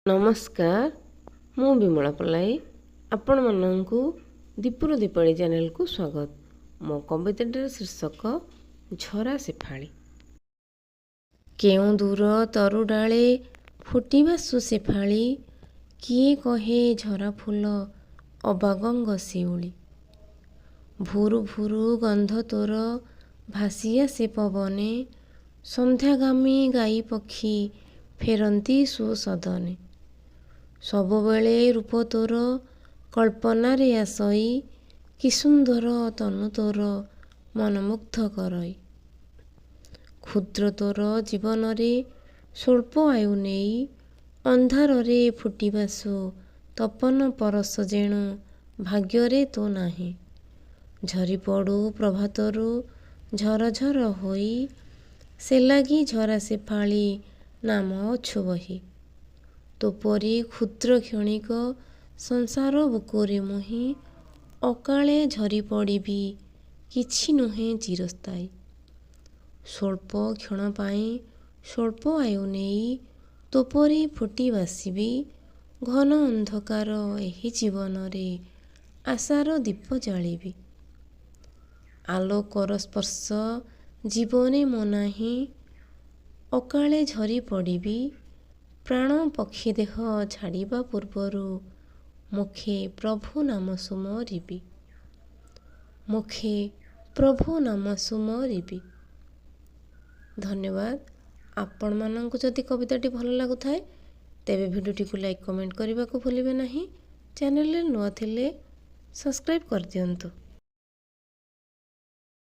नमस्कार मु विमला पलाई आपण माननकु दीपुर दीपावली चैनल को स्वागत। मो कवितार शीर्षक झरा शेफाली। केउं दूर तरु डाले फुटिबा सुशेफाली, किए कहे झरा फूल अबागंग शिउली। भुरु भुरु गंध तोर भासी आसे पवने, संध्यागामी गाई पक्षी फेरंती सुसदने। सबुबेले रूप तोर कल्पनारे आसई, कि सुंदर तनु तोर मनमुग्ध करई। क्षुद्र तोर जीवन रे स्वल्प आयु नेई, अंधारे फुटिबासु तपन परस जेणु भाग्ୟରେ तो नाही। झरी पड़ू प्रभातरु झरझर होई, से लागी झरा शेफाली नाम अछु बही। तोपरी क्षुद्र क्षणिक संसार बुकुरे मुही, अकाले झरी पड़िबी किछि नुहे चिरस्थायी। स्वल्प क्षण पाई स्वल्प आयु नेई, तोपरी फुटी बासिबी घन अंधकार एही जीवन रे आशार दीप जालिबी। आलोकर स्पर्श जीवने मो नाही, अकाले झरी पड़िबी प्राण पक्षी देह छाड़िबा पूर्वरु, मुखे प्रभु नाम सुमरिबी। मुखे प्रभु नाम सुमरिबी। धन्यवाद। आपण माननकु जदि कविताटी भल लागुथाए तेबे भिडियोटी को लाइक कमेंट करने को भूलिबे नहीं। चैनल रे नुआ थिले सब्सक्राइब कर दियंतु।